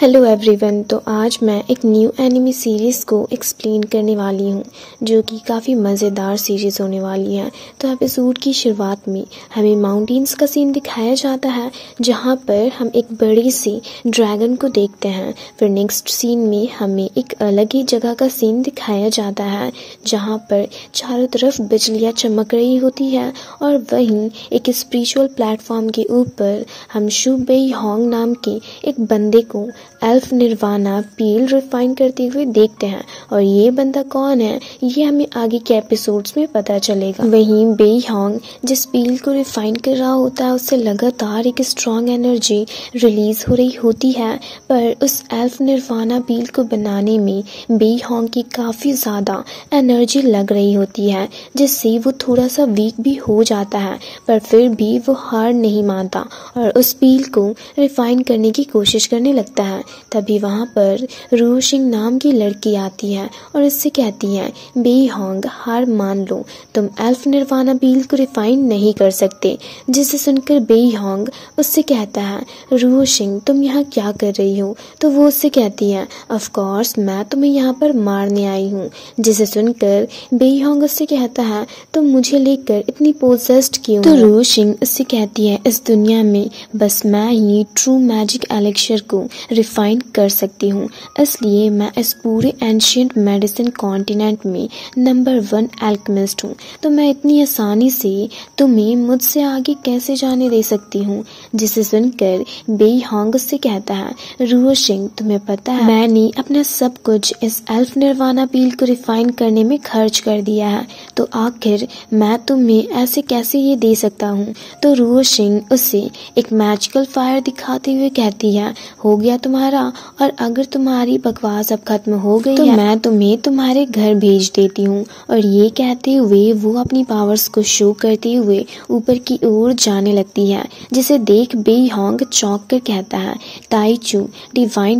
Hello everyone. तो आज मैं एक न्यू एनिमे सीरीज़ को एक्सप्लेन करने वाली हूँ जो कि काफ़ी मज़ेदार सीरीज़ होने वाली है। तो एपिसोड की शुरुआत में हमें माउंटेन्स का सीन दिखाया जाता है जहाँ पर हम एक बड़ी सी ड्रैगन को देखते हैं। फिर नेक्स्ट सीन में हमें एक अलग ही जगह का सीन दिखाया जाता है जहाँ पर चारों तरफ बिजलियाँ चमक रही होती है और वहीं एक स्पिरिचुअल प्लेटफॉर्म के ऊपर हम शू बेई होंग नाम के एक बंदे को एल्फ निर्वाणा पील रिफाइन करते हुए देखते हैं। और ये बंदा कौन है ये हमें आगे के एपिसोड्स में पता चलेगा। वहीं बेई होंग जिस पील को रिफाइन कर रहा होता है उससे लगातार एक स्ट्रॉन्ग एनर्जी रिलीज हो रही होती है, पर उस एल्फ निर्वाणा पील को बनाने में बेई होंग की काफ़ी ज़्यादा एनर्जी लग रही होती है जिससे वो थोड़ा सा वीक भी हो जाता है, पर फिर भी वो हार नहीं मानता और उस पील को रिफाइन करने की कोशिश करने लगता है। तभी वहाँ पर रूशिंग नाम की लड़की आती है और इससे कहती है बेई होंग हार मान लो, तुम एल्फ निर्वाणा पील को रिफाइन नहीं कर सकते। जिसे सुनकर बेई होंग उससे कहता है रूशिंग तुम यहाँ क्या कर रही हो। तो वो उससे कहती है ऑफ कोर्स मैं तुम्हें यहाँ पर मारने आई हूँ। जिसे सुनकर बेई होंग उससे कहता है तुम मुझे लेकर इतनी पोजेस्ड क्यों। तो रूशिंग उससे कहती है इस दुनिया में बस मैं ही ट्रू मैजिक एलिक्सर को रिफाइन कर सकती हूँ, इसलिए मैं इस पूरे एंशिएंट मेडिसिन कॉन्टिनेंट में नंबर 1 एल्केमिस्ट हूँ। तो मैं इतनी आसानी से तुम्हें मुझसे आगे कैसे जाने दे सकती हूँ। जिसे सुनकर बेई होंग उससे कहता है रूशिंग तुम्हें पता है मैंने अपना सब कुछ इस एल्फ निर्वाणा पील को रिफाइन करने में खर्च कर दिया है, तो आखिर मैं तुम्हें ऐसे कैसे ये दे सकता हूँ। तो रूशिंग उससे एक मैजिकल फायर दिखाते हुए कहती है हो गया तुम्हारा, और अगर तुम्हारी बकवास अब खत्म हो गई तो मैं तुम्हें तुम्हारे घर भेज देती हूँ। और ये कहते हुए वो अपनी पावर्स को शो करते हुए ऊपर की ओर जाने लगती है। जिसे देख बेई होंग चौंक कर कहता है ताइचू डिवाइन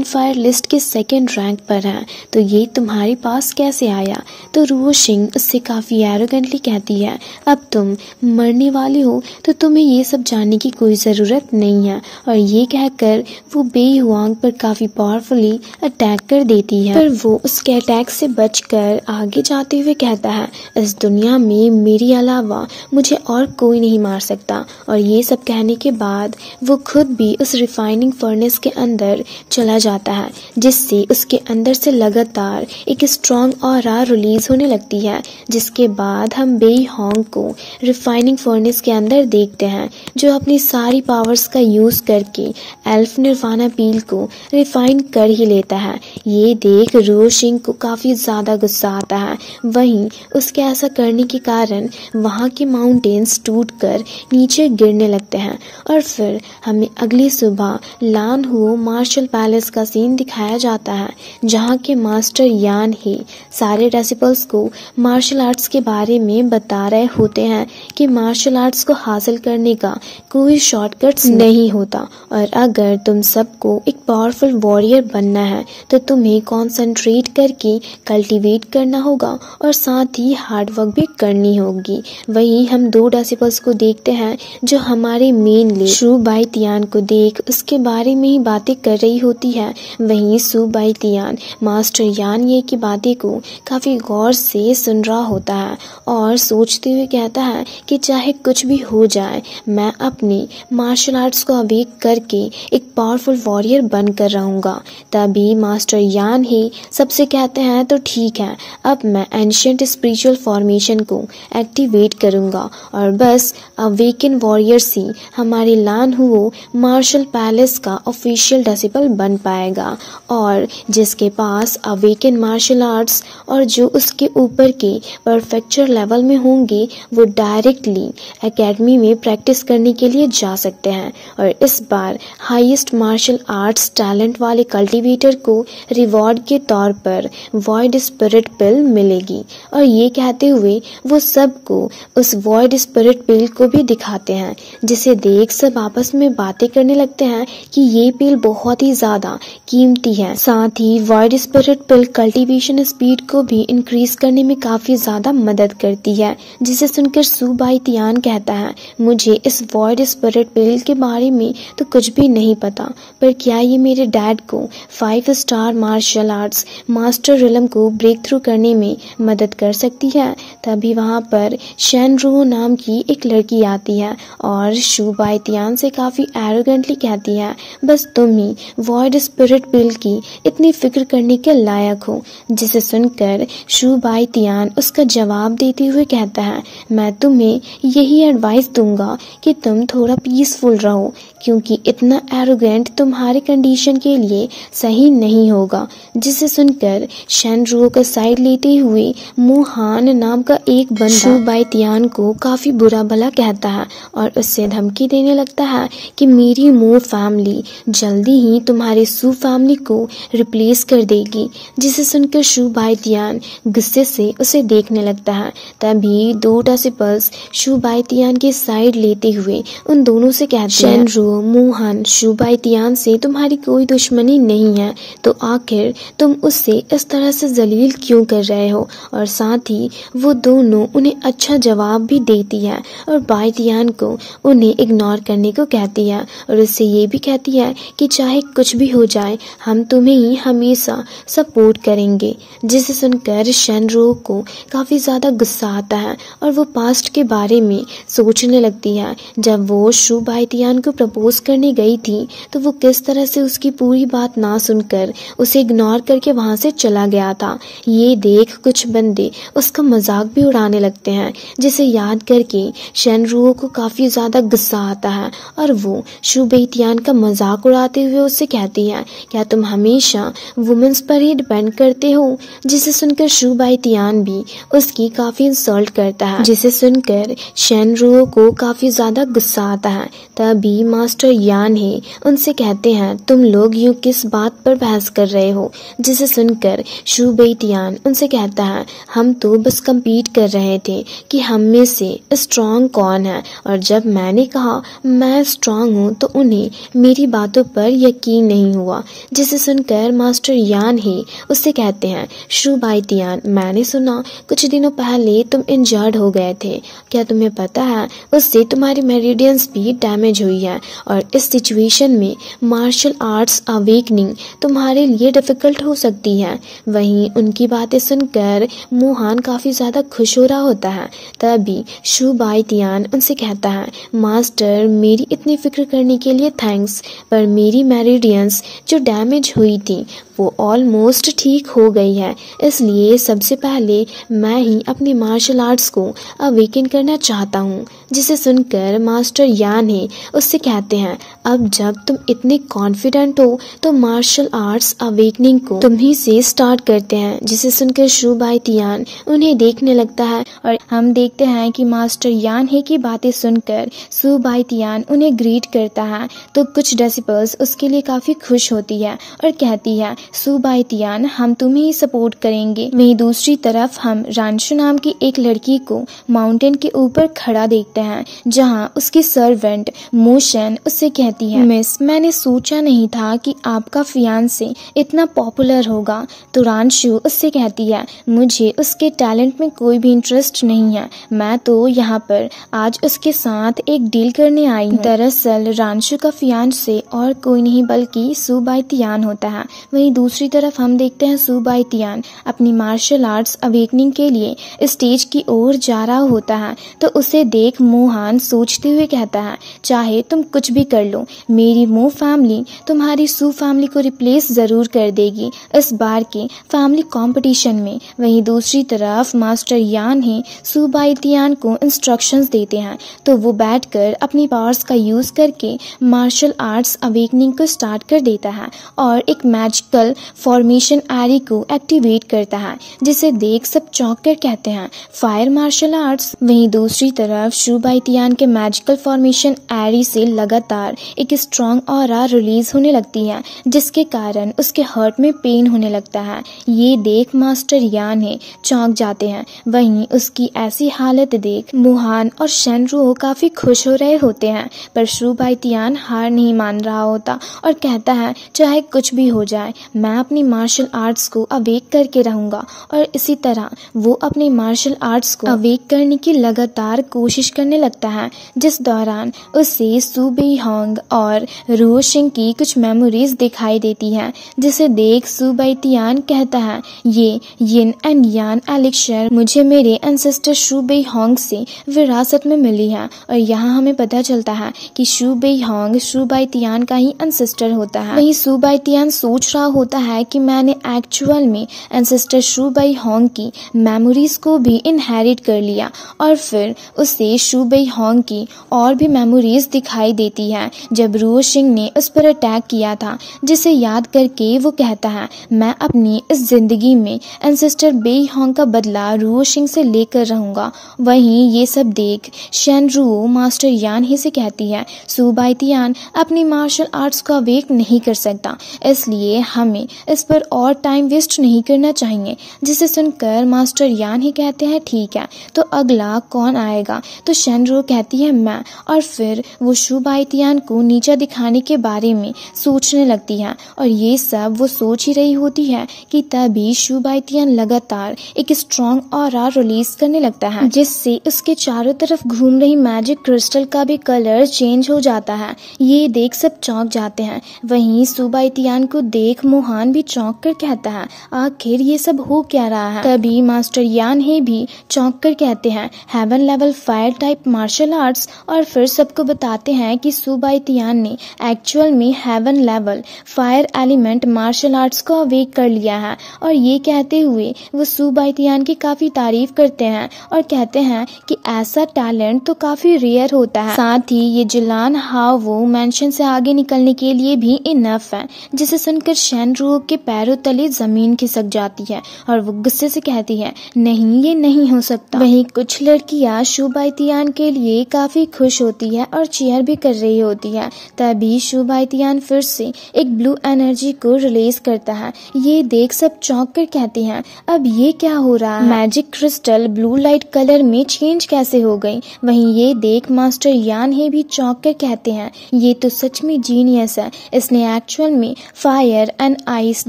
फायर लिस्ट के 2nd रैंक पर है, तो ये तुम्हारे पास कैसे आया। तो रूशिंग उससे काफी एरोगेंटली कहती है अब तुम मरने वाले हो तो तुम्हें ये सब जानने की कोई जरूरत नहीं है। और ये कहकर वो बेई होंग पर काफी पावरफुली अटैक कर देती है, पर वो उसके अटैक से बचकर आगे जाते हुए कहता है इस दुनिया में मेरे अलावा मुझे और कोई नहीं मार सकता। और ये सब कहने के बाद वो खुद भी उस रिफाइनिंग फर्नेस के अंदर चला जाता है जिससे उसके अंदर से लगातार एक स्ट्रॉन्ग ऑरा रिलीज होने लगती है। जिसके बाद हम बेई होंग को रिफाइनिंग फर्नेस के अंदर देखते हैं जो अपनी सारी पावर्स का यूज करके एल्फ निर्वाणा पील को रिफाइन कर ही लेता है। ये देख रूशिंग को काफी ज्यादा गुस्सा आता है। वहीं उसके ऐसा करने के कारण वहां के माउंटेन्स टूटकर नीचे गिरने लगते हैं। और फिर हमें अगली सुबह लान हुओ मार्शल पैलेस का सीन दिखाया जाता है जहां के मास्टर यान ही सारे रेसिपल्स को मार्शल आर्ट्स के बारे में बता रहे होते हैं कि मार्शल आर्ट्स को हासिल करने का कोई शॉर्टकट्स नहीं होता, और अगर तुम सबको एक पावरफुल वॉरियर बनना है तो तुम्हें कॉन्सेंट्रेट करके कल्टीवेट करना होगा और साथ ही हार्ड वर्क भी करनी होगी। वहीं हम 2 डिसिपल्स को देखते हैं जो हमारे मेन ले शू बाई तियान को देख उसके बारे में ही बातें कर रही होती है। वहीं शू बाई तियान मास्टर यान ये की बातें को काफी गौर से सुन रहा होता है और सोचते हुए कहता है कि चाहे कुछ भी हो जाए मैं अपने मार्शल आर्ट्स को अवेक करके एक पावरफुल वॉरियर बनकर रहूंगा। तभी मास्टर यान ही सबसे कहते हैं तो ठीक है अब मैं एंशिएंट स्पिरिचुअल फॉर्मेशन को एक्टिवेट करूंगा और बस अवेकन वॉरियर्स ही हमारे लान हुओ मार्शल पैलेस का ऑफिशियल डिसिपल बन पाएगा। और जिसके पास अवेकन मार्शल आर्ट्स और जो उसके ऊपर के परफेक्चर लेवल में होंगे वो डायरेक्टली एकेडमी में प्रैक्टिस करने के लिए जा सकते हैं। और इस बार हाईएस्ट मार्शल आर्ट्स टैलेंट वाले कल्टीवेटर को रिवॉर्ड के तौर पर वॉइड स्पिरिट पिल मिलेगी। और ये कहते हुए वो सबको उस वॉइड स्पिरिट पिल को भी दिखाते हैं, जिसे देख सब आपस में बातें करने लगते हैं कि ये पिल बहुत ही ज्यादा कीमती है। साथ ही वॉइड स्पिरिट पिल कल्टीवेशन स्पीड को भी इंक्रीज करने में काफी ज्यादा मदद करती है, जिसे सुनकर सू बाई तियान कहता है, मुझे इस वॉइड स्पिरिट पिल के बारे में तो कुछ भी नहीं पता, पर क्या ये मेरे डैड को 5 star martial arts master realm को ब्रेक थ्रू करने में मदद कर सकती है। तभी वहाँ पर शेन रू नाम की एक लड़की आती है और शू बाई तियान से काफी एरोगेंटली कहती है, बस तुम ही वॉइड स्पिरिट पिल की इतनी फिक्र करने के लायक हो। जिसे सुनकर शू बाई तियान उसका जवाब देते हुए कहता है, मैं तुम्हें यही एडवाइस दूंगा कि तुम थोड़ा पीसफुल रहो, क्योंकि इतना एरोगेंट तुम्हारे कंडीशन के लिए सही नहीं होगा। जिसे सुनकर शेन रू का साइड लेते हुए मुहान नाम का एक बंदा शू बाई तियान को काफी बुरा भला कहता है और उससे धमकी देने लगता है कि मेरी मो फैमिली जल्दी ही तुम्हारी सू फैमिली को रिप्लेस कर देगी। जिसे सुनकर शू बाई तियान गुस्से से उसे देखने लगता है। तभी दो डिसिपल्स शू बाई तियान की साइड लेते हुए उन दोनों से कहते हैं, शेन रू, मुहान, शू बाई तियान से तुम्हारी कोई दुश्मनी नहीं है, तो आखिर तुम उससे इस तरह से जलील क्यों कर रहे हो। और साथ ही वो दोनों उन्हें अच्छा जवाब भी देती है और बाई तियान को उन्हें इग्नोर करने को कहती है और उससे ये भी कहती है कि चाहे कुछ भी हो जाए हम तुम्हें ही हमेशा सपोर्ट करेंगे। जिसे सुनकर शेन रू को काफी ज्यादा गुस्सा आता है और वो पास्ट के बारे में सोचने लगती है। जब वो शू बाई तियान को प्रपोज करने गई थी तो वो किस तरह से उसकी पूरी बात ना सुनकर उसे इग्नोर करके वहां से चला गया था। ये देख कुछ बंदे उसका मजाक भी उड़ाने लगते हैं, जिसे याद करके शेन रू को काफी ज्यादा गुस्सा आता है और वो शू बाई तियान का मजाक उड़ाते हुए उससे कहती है, क्या तुम हमेशा वुमेन्स पर ही डिपेंड करते हो। जिसे सुनकर शू बाई तियान भी उसकी काफी इंसल्ट करता है, जिसे सुनकर शेन रू को काफी ज्यादा गुस्सा आता है। तभी मास्टर यान है उनसे कहते हैं, तुम लोग यूं किस बात पर बहस कर रहे हो। जिसे सुनकर शू बाई तियान उनसे कहता है, हम तो बस कम्पीट कर रहे थे कि हम में से स्ट्रांग कौन है, और जब मैंने कहा मैं स्ट्रांग हूँ तो उन्हें मेरी बातों पर यकीन नहीं हुआ। जिसे सुनकर मास्टर यान है उससे कहते हैं, शू बाई तियान, मैंने सुना कुछ दिनों पहले तुम इंजर्ड हो गए थे, क्या तुम्हें पता है उससे तुम्हारी मेरिडियंस भी डैमेज हुई है और इस सिचुएशन में मार्शल आर्ट्स अवेकनिंग तुम्हारे लिए डिफिकल्ट हो सकती है। वहीं उनकी बातें सुनकर मुहान काफी ज्यादा खुश हो रहा होता है। तभी शू बाई तियान उनसे कहता है, मास्टर मेरी इतनी फिक्र करने के लिए थैंक्स, पर मेरी मेरिडियंस जो डैमेज हुई थी वो ऑलमोस्ट ठीक हो गई है, इसलिए सबसे पहले मैं ही अपनी मार्शल आर्ट्स को अवेकन करना चाहता हूँ। जिसे सुनकर मास्टर यान है उससे कहते हैं, अब जब तुम इतने कॉन्फिडेंट हो तो मार्शल आर्ट्स अवेकनिंग को तुम ही से स्टार्ट करते हैं। जिसे सुनकर शू बाई तियान उन्हें देखने लगता है और हम देखते हैं कि मास्टर यान है की बातें सुनकर शू बाई तियान उन्हें ग्रीट करता है तो कुछ डिसिपल्स उसके लिए काफी खुश होती है और कहती है, शू बाई तियान हम तुम्हें ही सपोर्ट करेंगे। वहीं दूसरी तरफ हम रानशु नाम की एक लड़की को माउंटेन के ऊपर खड़ा देखते हैं, जहां उसकी सर्वेंट मोशन उससे कहती है, मिस मैंने सोचा नहीं था कि आपका फियांसे इतना पॉपुलर होगा। तो रानशु उससे कहती है, मुझे उसके टैलेंट में कोई भी इंटरेस्ट नहीं है, मैं तो यहाँ पर आज उसके साथ एक डील करने आई हूँ। दरअसल रानशु का फियांसे और कोई नहीं बल्कि शू बाई तियान होता है। वहीं दूसरी तरफ हम देखते हैं शू बाई तियान अपनी मार्शल आर्ट्स अवेकनिंग के लिए स्टेज की ओर जा रहा होता है तो उसे देख मुहान सोचते हुए कहता है, चाहे तुम कुछ भी कर लो, मेरी मो फैमिली तुम्हारी शू फैमिली को रिप्लेस जरूर कर देगी इस बार के फैमिली कंपटीशन में। वहीं दूसरी तरफ मास्टर यान ही शू बाई तियान को इंस्ट्रक्शंस देते हैं तो वो बैठकर अपनी पावर्स का यूज करके मार्शल आर्ट्स अवेकनिंग को स्टार्ट कर देता है और एक मैजिकल फॉर्मेशन एरी को एक्टिवेट करता है, जिसे देख सब चौंक कर कहते हैं, फायर मार्शल आर्ट्स। वहीं दूसरी तरफ शू बाई तियान के मैजिकल फॉर्मेशन एरी से लगातार एक स्ट्रॉन्ग ऑरा रिलीज होने लगती है, जिसके कारण उसके उसके हार्ट में पेन होने लगता है। ये देख मास्टर यान है चौंक जाते हैं। वहीं उसकी ऐसी हालत देख मुहान और शेनरुओ काफी खुश हो रहे होते हैं, पर शू बाइतियान हार नहीं मान रहा होता और कहता है चाहे कुछ भी हो जाए मैं अपनी मार्शल आर्ट्स को अवेक करके रहूंगा। और इसी तरह वो अपने मार्शल आर्ट्स को अवेक करने की लगातार कोशिश करने लगता है, जिस दौरान उसे सू बेई होंग और रुओ शिंग की कुछ मेमोरीज दिखाई देती हैं, जिसे देख शू बाइतियान कहता है ये यिन एंड यान एलिक्सर मुझे मेरे एंसेस्टर शू बेई होंग से विरासत में मिली है। और यहाँ हमें पता चलता है कि शू बेई होंग शू बाइतियान का ही एंसेस्टर होता है। वहीं शू बाइतियान सोच रहा होता है कि मैंने एक्चुअल में एंसेस्टर शू बेई होंग की मेमोरीज को भी इनहेरिट कर लिया, और फिर उसे शू बेई होंग की और भी मेमोरीज दिखाई देती है जब रुओ शिंग ने उस पर अटैक किया था, जिसे याद करके वो कहता है मैं अपनी इस जिंदगी में एंसेस्टर बेई होंग का बदला रुओ शिंग से लेकर रहूंगा। वहीं ये सब देख शेनरुओ मास्टर यान ही से कहती है शू बाइतियान अपनी मार्शल आर्ट्स को अवेक नहीं कर सकता, इसलिए हमें इस पर और टाइम वेस्ट नहीं करना चाहिए। जिसे सुनकर मास्टर यान ही कहते हैं ठीक है, तो अगला कौन आएगा? तो शेनरुओ कहती है मैं, और फिर वो शू बाइतियान को नीचा दिखाने के बारे में सोचने लगती है। और ये सब वो सोच ही रही होती है कि तभी शू बाइतियान लगातार एक स्ट्रॉन्ग ऑरा रिलीज करने लगता है, जिससे उसके चारों तरफ घूम रही मैजिक क्रिस्टल का भी कलर चेंज हो जाता है। ये देख सब चौंक जाते हैं। वहीं शू बाइतियान को देख मुहान भी चौंक कर कहता है आखिर ये सब हो क्या रहा है? तभी मास्टर यान हे भी चौंक कर कहते हैं heaven level fire type martial arts, और फिर सबको बताते हैं कि शू बाइतियान ने एक्चुअल में heaven level fire element martial arts को अवेक कर लिया है। और ये कहते हुए वो शू बाइतियान की काफी तारीफ करते हैं और कहते हैं कि ऐसा टैलेंट तो काफी रेयर होता है, साथ ही ये जिलान हाओ वो मेंशन से आगे निकलने के लिए भी इनफ है। जिसे सुनकर शेनरुओ के पैरों तले जमीन खिसक जाती है और वो गुस्से से कहती है नहीं ये नहीं हो सकता। वहीं कुछ लड़कियां शू बाइतियान के लिए काफी खुश होती है और चीयर भी कर रही होती है। तभी शू बाइतियान फिर से एक ब्लू एनर्जी को रिलीज करता है। ये देख सब चौंक कर कहती हैं अब ये क्या हो रहा है? Magic crystal blue light colour में चेंज कैसे हो गई? वहीं ये देख मास्टर यान हे भी चौंक कर कहते हैं ये तो सच में जीनियस है, इसने एक्चुअल में fire and ice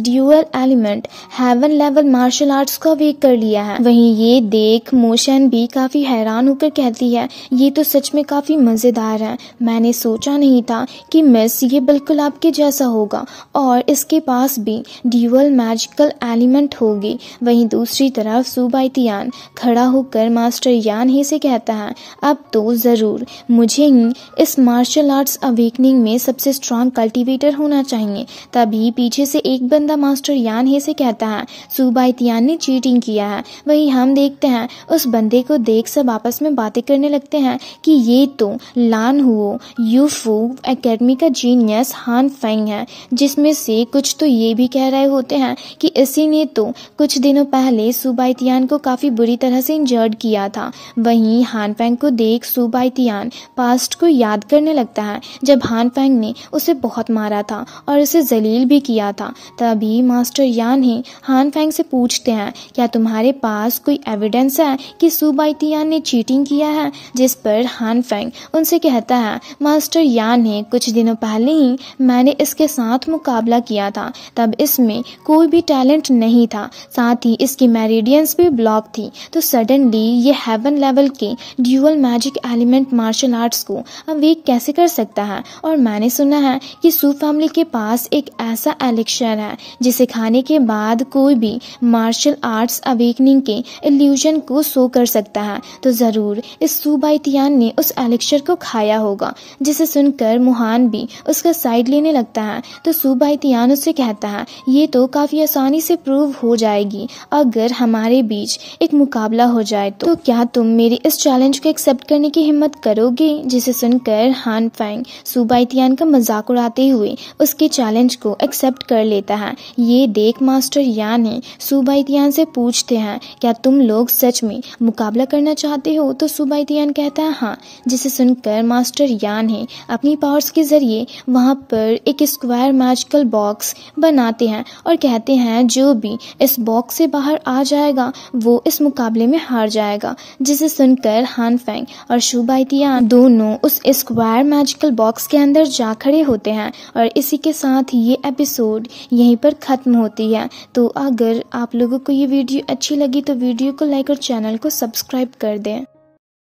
dual element heaven level martial arts को अवेक कर लिया है। वहीं ये देख मोशन भी काफी हैरान होकर कहती है ये तो सच में काफी मजेदार है, मैंने सोचा नहीं था कि मिस ये बिल्कुल आपके जैसा होगा और इसके पास भी ड्यूअल मैजिकल एलिमेंट होगी। वहीं दूसरी तरफ शू बाइतियान खड़ा होकर मास्टर यान ही से कहता है अब तो जरूर मुझे ही इस मार्शल आर्ट्स अवेकनिंग में सबसे स्ट्रांग कल्टीवेटर होना चाहिए। तभी पीछे से एक बंदा मास्टर यान हे से कहता है शू बाइतियान ने चीटिंग किया है। वहीं हम देखते हैं उस बंदे को देख सब आपस में बातें करने लगते हैं कि ये तो लान हुओ यूफू एकेडमी का जीनियस हान फेंग है, जिसमें से कुछ तो ये भी कह रहे होते हैं कि इसी ने तो कुछ दिनों पहले शू बाइतियान को काफी बुरी तरह से इंजर्ड किया था। वहीं हान फेंग को देख शू बाइतियान पास्ट को याद करने लगता है जब हान फेंग ने उसे बहुत मारा था और उसे जलील भी किया था। तभी मास्टर यान ही हान फेंग से पूछते हैं क्या तुम्हारे पास कोई एविडेंस है कि शू बाइतियान ने चीटिंग किया है? जिस पर हान फेंग उनसे कहता है मास्टर यान ही कुछ दिनों पहले ही मैंने इसके साथ मुकाबला किया था, तब इसमें कोई भी टैलेंट नहीं था, साथ ही इसकी मेरिडियंस भी ब्लॉक थी, तो सडनली ये हेवन लेवल के dual magic element martial arts को अवेक कैसे कर सकता है? और मैंने सुना है कि शू फैमिली के पास एक ऐसा एलिक्सर है जिसे खाने के बाद कोई भी मार्शल आर्ट्स अवेकनिंग के इल्यूजन को शो कर सकता है, तो जरूर इस शू बाइतियान ने उस एलिक्सर को खाया होगा। जिसे सुनकर मुहान भी उसका साइड लेने लगता है, तो शू बाइतियान उससे कहता है ये तो काफी आसानी से प्रूव हो जाएगी अगर हमारे बीच एक मुकाबला हो जाए तो क्या तुम मेरी इस चैलेंज को एक्सेप्ट करने की हिम्मत करोगे? जिसे सुनकर हान फेंग शू बाइतियान का मजाक उड़ाते हुए उसके चैलेंज को एक्सेप्ट कर लेता है। ये देख मास्टर यान है शू बाइतियान से पूछते हैं क्या तुम लोग सच में मुकाबला करना चाहते हो? तो शू बाइतियान कहता है हाँ। जिसे सुनकर मास्टर यान है अपनी पावर्स के जरिए वहां पर एक स्क्वायर मैजिकल बॉक्स बनाते हैं और कहते हैं जो भी इस बॉक्स से बाहर आ जाएगा वो इस मुकाबले में हार जाएगा, जिसे सुनकर हान फेंग और शू बाइटियान दोनों उस स्क्वायर मैजिकल बॉक्स के अंदर जा खड़े होते हैं। और इसी के साथ ये एपिसोड यहीं पर ख़त्म होती है। तो अगर आप लोगों को ये वीडियो अच्छी लगी तो वीडियो को लाइक और चैनल को सब्सक्राइब कर दें।